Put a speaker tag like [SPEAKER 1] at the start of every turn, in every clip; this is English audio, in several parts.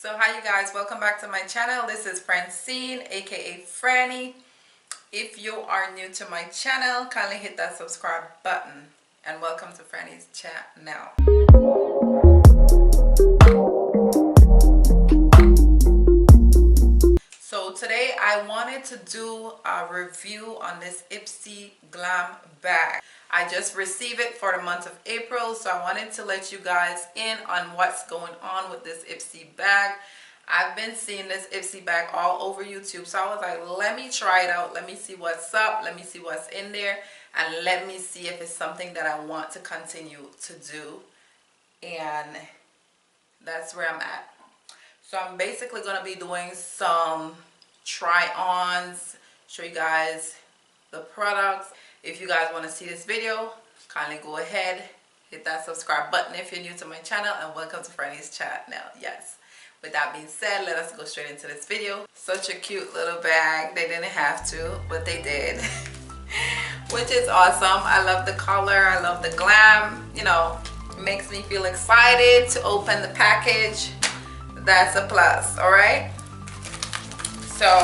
[SPEAKER 1] So hi you guys, welcome back to my channel. This is Francine, aka Franny. If you are new to my channel, kindly hit that subscribe button and welcome to Franny's channel. So today I wanted to do a review on this Ipsy Glam bag. I just received it for the month of April, so I wanted to let you guys in on what's going on with this Ipsy bag. I've been seeing this Ipsy bag all over YouTube, so I was like, let me try it out, let me see what's up, let me see what's in there, and let me see if it's something that I want to continue to do. And that's where I'm at. So I'm basically going to be doing some try-ons, show you guys the products. If you guys want to see this video, kindly go ahead, hit that subscribe button if you're new to my channel, and welcome to Franny's channel. Yes. With that being said, let us go straight into this video. Such a cute little bag. They didn't have to, but they did. Which is awesome. I love the color. I love the glam. You know, it makes me feel excited to open the package. That's a plus, alright? So,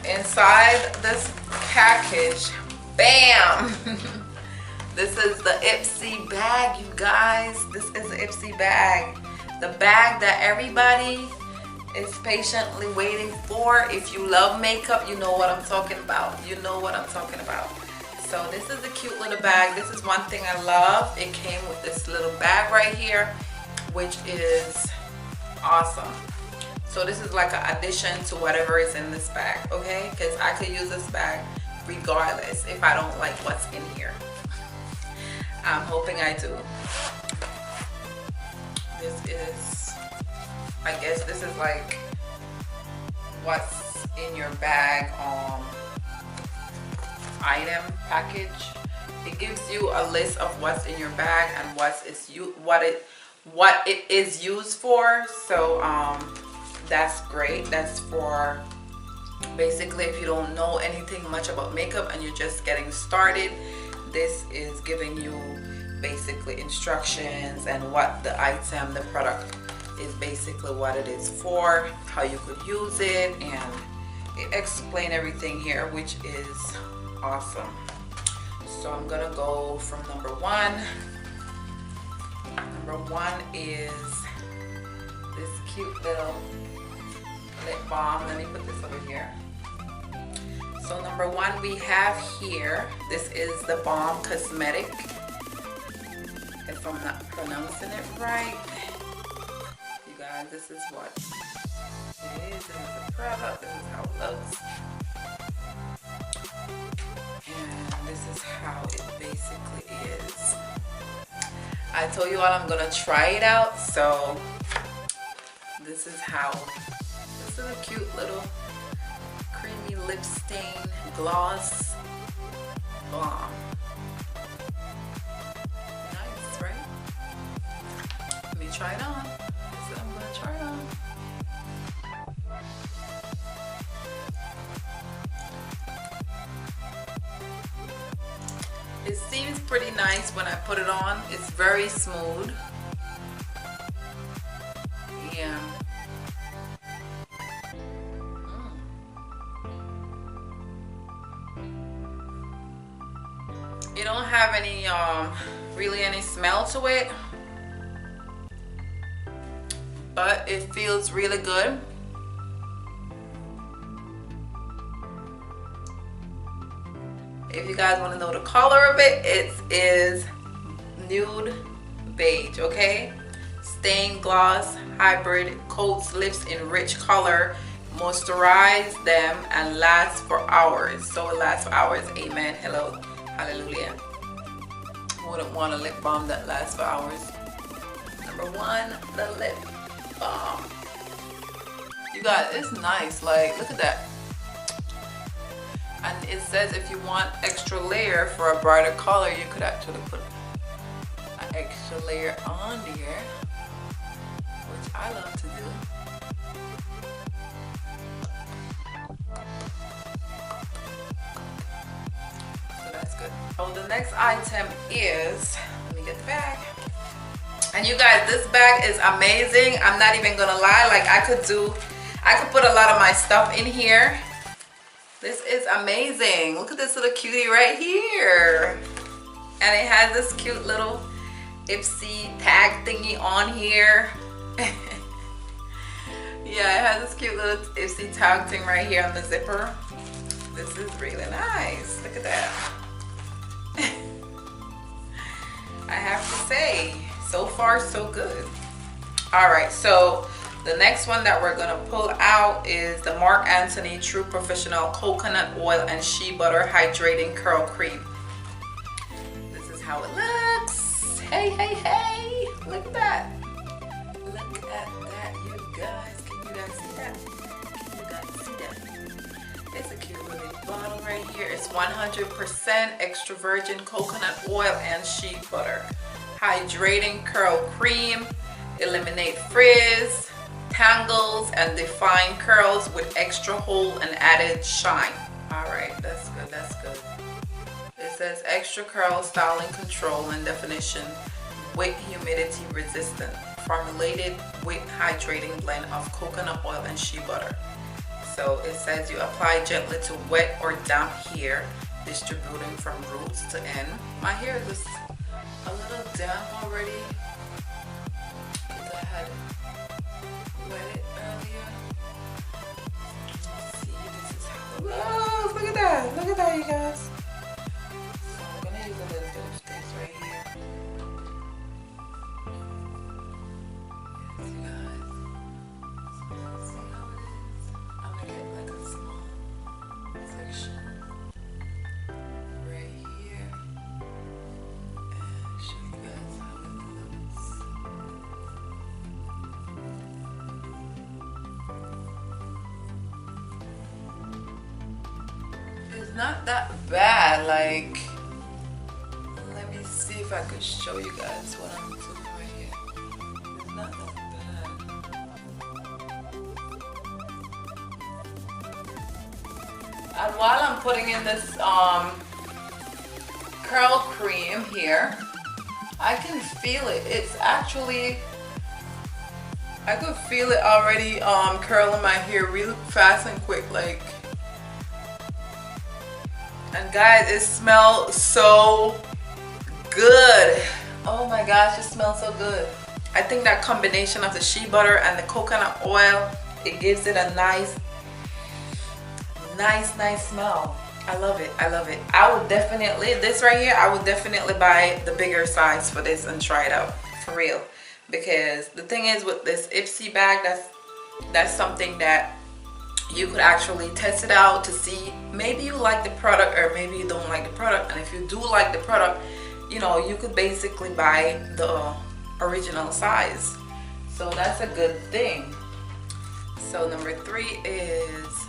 [SPEAKER 1] inside this package, bam! This is the Ipsy bag, you guys. This is the Ipsy bag. The bag that everybody is patiently waiting for. If you love makeup, you know what I'm talking about. You know what I'm talking about. So this is a cute little bag. This is one thing I love. It came with this little bag right here, which is awesome. So this is like an addition to whatever is in this bag, okay? Because I could use this bag regardless if I don't like what's in here. I'm hoping I do. This is, I guess this is like what's in your bag item package. It gives you a list of what's in your bag and what it is used for. So that's great. That's for basically if you don't know anything much about makeup and you're just getting started. This is giving you basically instructions and what the item, the product is basically what it is for, how you could use it, and it explains everything here, which is awesome. So I'm gonna go from number one. Number one is this cute little lip balm. Let me put this over here. So number one we have here, this is the Balm Cosmetic. If I'm not pronouncing it right. You guys, this is what it is. This is the product. This is how it looks. And this is how it basically is. I told you all I'm going to try it out. So this is how, this is a cute little creamy lip stain gloss balm. Nice, right? Let me try it on. So I'm gonna try it on. It seems pretty nice when I put it on. It's very smooth. Yeah. It don't have any really any smell to it, but it feels really good. If you guys want to know the color of it, it is nude beige, okay? Stained gloss hybrid, coats lips in rich color, moisturize them and lasts for hours. So it lasts for hours. Amen. Hello. Hallelujah. Wouldn't want a lip balm that lasts for hours. Number one, the lip balm. You guys, it's nice. Like, look at that. And it says if you want extra layer for a brighter color, you could actually put an extra layer on there, which I love to do. So that's good. So the next item is, let me get the bag. And you guys, this bag is amazing. I'm not even gonna lie, like I could put a lot of my stuff in here. This is amazing. Look at this little cutie right here. And it has this cute little Ipsy tag thingy on here. Yeah, it has this cute little Ipsy tag thing right here on the zipper. This is really nice. Look at that. I have to say, so far so good. All right, so the next one that we're gonna pull out is the Marc Anthony True Professional Coconut Oil and Shea Butter Hydrating Curl Cream. This is how it looks. Hey, hey, hey, look at that. Look at that, you guys. Can you guys see that? Can you guys see that? It's a cute little bottle right here. It's 100% extra virgin coconut oil and shea butter. Hydrating curl cream. Eliminate frizz, tangles, and define curls with extra hold and added shine. All right, that's good, that's good. It says extra curl styling control and definition with humidity resistant. Formulated with hydrating blend of coconut oil and shea butter. So it says you apply gently to wet or damp hair, distributing from roots to end. My hair is just a little damp already. I had wet it earlier. Let's see, this is how it looks. Look at that. Look at that, you guys. So I'm going to use a little bit of this right here. Yes, you guys. See how it is? I'm going to get like a small section right here. And show you guys how it looks. It's not that bad. Like, let me see if I could show you guys what I'm doing right here. It's not that bad. And while I'm putting in this curl cream here, I can feel it. It's actually, I could feel it already curling my hair real fast and quick, like. And guys, it smells so good. Oh my gosh, it smells so good. I think that combination of the shea butter and the coconut oil, it gives it a nice smell. I love it. I love it. I would definitely, this right here, I would definitely buy the bigger size for this and try it out for real. Because the thing is with this Ipsy bag, that's something that you could actually test it out to see maybe you like the product or maybe you don't like the product. And if you do like the product, you know, you could basically buy the original size. So that's a good thing. So number 3 is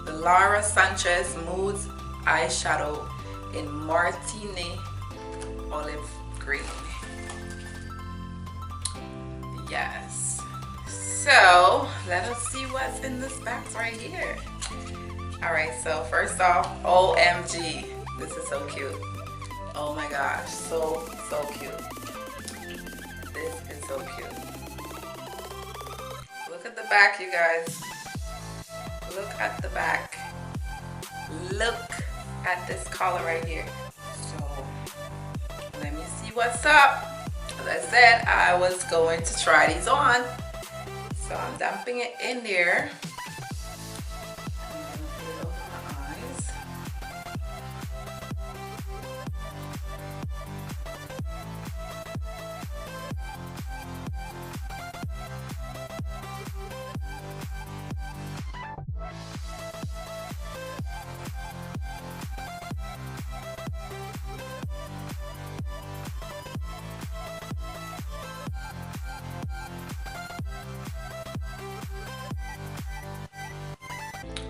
[SPEAKER 1] the Laura Sanchez Moods eyeshadow in Martini Olive Green. Yes. So let us see what's in this box right here. All right, so first off, OMG, this is so cute. Oh my gosh, so cute. This is so cute. Look at the back, you guys. Look at the back. Look at this collar right here. So let me see what's up. As I said, I was going to try these on. So I'm dumping it in there. I'm gonna put it over my eyes.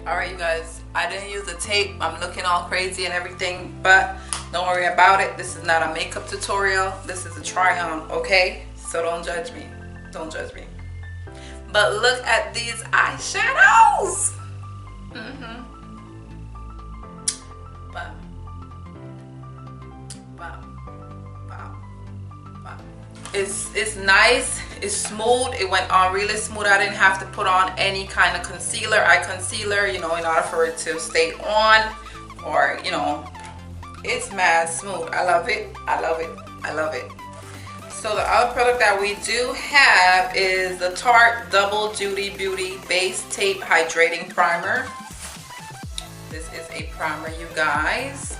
[SPEAKER 1] Alright you guys, I didn't use the tape. I'm looking all crazy and everything, but don't worry about it. This is not a makeup tutorial. This is a try on, okay? So don't judge me. Don't judge me. But look at these eyeshadows. Wow. Wow. Wow. Wow. It's nice, it's smooth, it went on really smooth. I didn't have to put on any kind of concealer. I concealer, you know, in order for it to stay on, or you know, it's mad smooth. I love it, I love it, I love it. So the other product that we do have is the Tarte Double Duty Beauty Base Tape Hydrating Primer. This is a primer, you guys.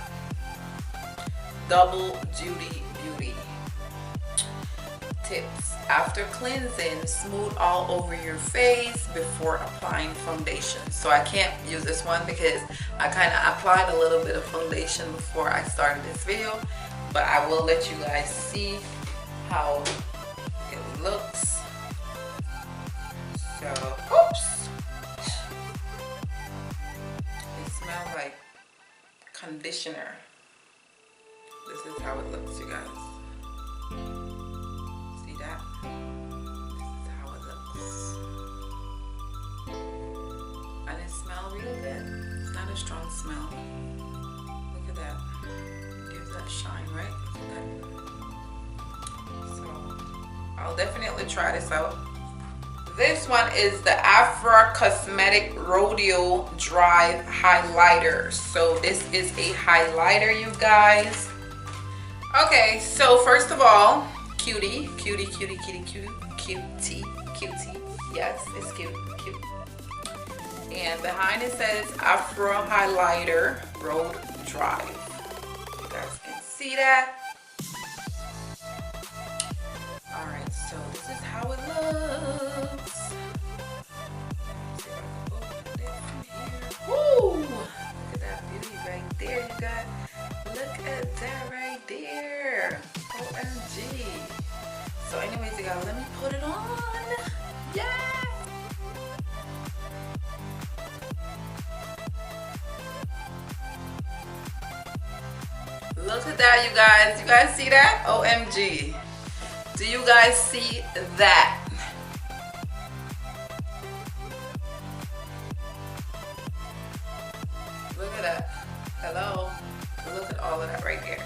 [SPEAKER 1] Double Duty Beauty. Tips: after cleansing, smooth all over your face before applying foundation. So I can't use this one because I kind of applied a little bit of foundation before I started this video, but I will let you guys see how it looks. So, oops, it smells like conditioner. This is how it looks, you guys. See that? This is how it looks. And it smells real good. It's not a strong smell. Look at that. Gives that shine, right? Look at that. So I'll definitely try this out. This one is the Afra Cosmetic Rodeo Dry Highlighter. So this is a highlighter, you guys. Okay, so first of all, cutie. Yes, it's cute. And behind it says Afro Highlighter Road Drive. You guys can see that. Alright, so this is how it looks. See if I can open it from here. Woo! Look at that beauty right there, you guys. Look at that right there. OMG. So anyways, you guys, let me put it on. Yeah! Look at that, you guys. You guys see that? OMG. Do you guys see that? Look at that. Hello. Look at all of that right there.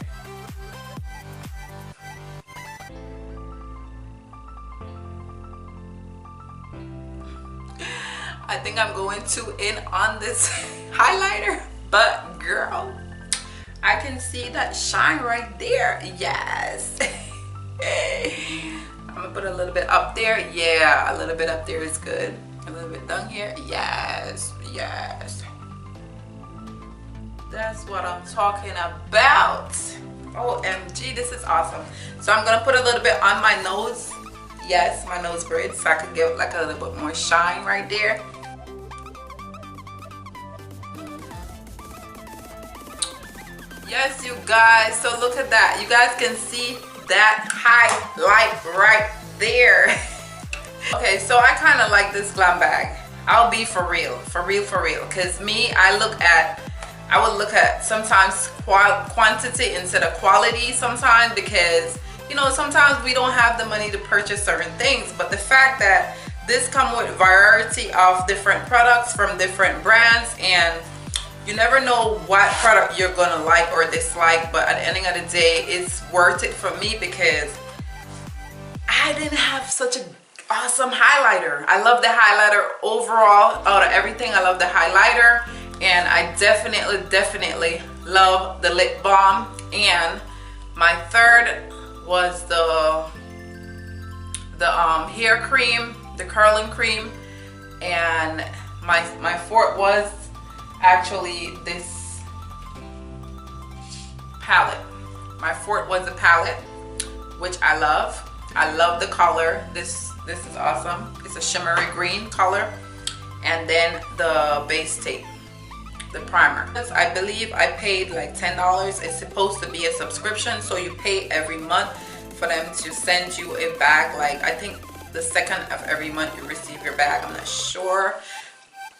[SPEAKER 1] I think I'm going too in on this highlighter, but girl, I can see that shine right there. Yes. I'm gonna put a little bit up there. Yeah, a little bit up there is good. A little bit down here. Yes, yes. That's what I'm talking about. OMG, this is awesome. So I'm gonna put a little bit on my nose. Yes, my nose bridge, so I can get like a little bit more shine right there. Yes, you guys. So look at that. You guys can see that highlight right there. Okay, so I kind of like this glam bag. I'll be for real. Because me, I would look at sometimes quantity instead of quality sometimes, because you know, sometimes we don't have the money to purchase certain things, but the fact that this come with variety of different products from different brands, and you never know what product you're gonna like or dislike, but at the end of the day, it's worth it for me because I didn't have such an awesome highlighter. I love the highlighter overall. Out of everything, I love the highlighter, and I definitely love the lip balm. And my third was the hair cream, the curling cream, and my fourth was actually this palette. My fourth was a palette, which I love. I love the color. This is awesome. It's a shimmery green color. And then the base tape, the primer. I believe I paid like $10. It's supposed to be a subscription, so you pay every month for them to send you a bag. Like I think the second of every month you receive your bag. I'm not sure,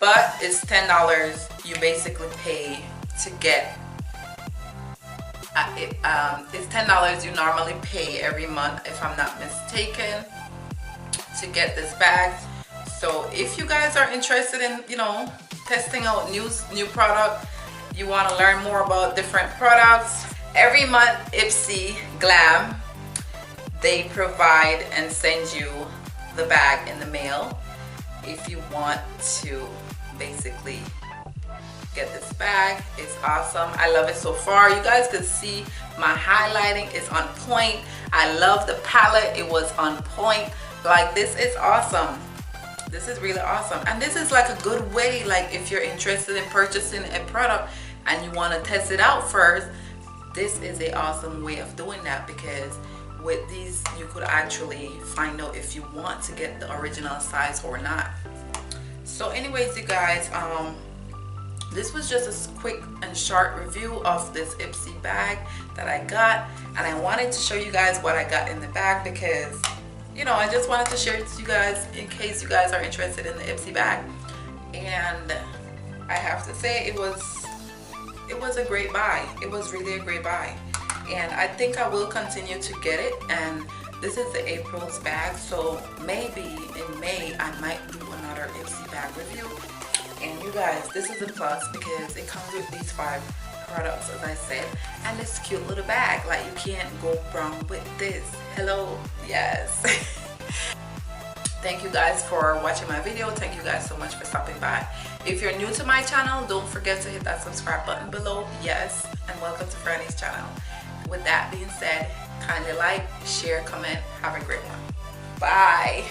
[SPEAKER 1] but it's $10. You basically pay to get it's $10 you normally pay every month, if I'm not mistaken, to get this bag. So if you guys are interested in, you know, testing out new product, you want to learn more about different products, every month Ipsy Glam they provide and send you the bag in the mail if you want to basically get this bag. It's awesome. I love it so far. You guys can see my highlighting is on point. I love the palette. It was on point. Like, this is awesome. This is really awesome. And this is like a good way, like if you're interested in purchasing a product and you want to test it out first, this is an awesome way of doing that, because with these you could actually find out if you want to get the original size or not. So anyways, you guys, this was just a quick and short review of this Ipsy bag that I got, and I wanted to show you guys what I got in the bag because, you know, I just wanted to share it to you guys in case you guys are interested in the Ipsy bag. And I have to say it was a great buy. It was really a great buy, and I think I will continue to get it. And this is the April's bag, so maybe in May I might do another Ipsy bag review. And you guys, this is a plus because it comes with these 5 products, as I said, and this cute little bag. Like, you can't go wrong with this. Hello, yes. Thank you guys for watching my video. Thank you guys so much for stopping by. If you're new to my channel, don't forget to hit that subscribe button below. Yes, and welcome to Francie's channel. With that being said, kindly like, share, comment. Have a great one. Bye.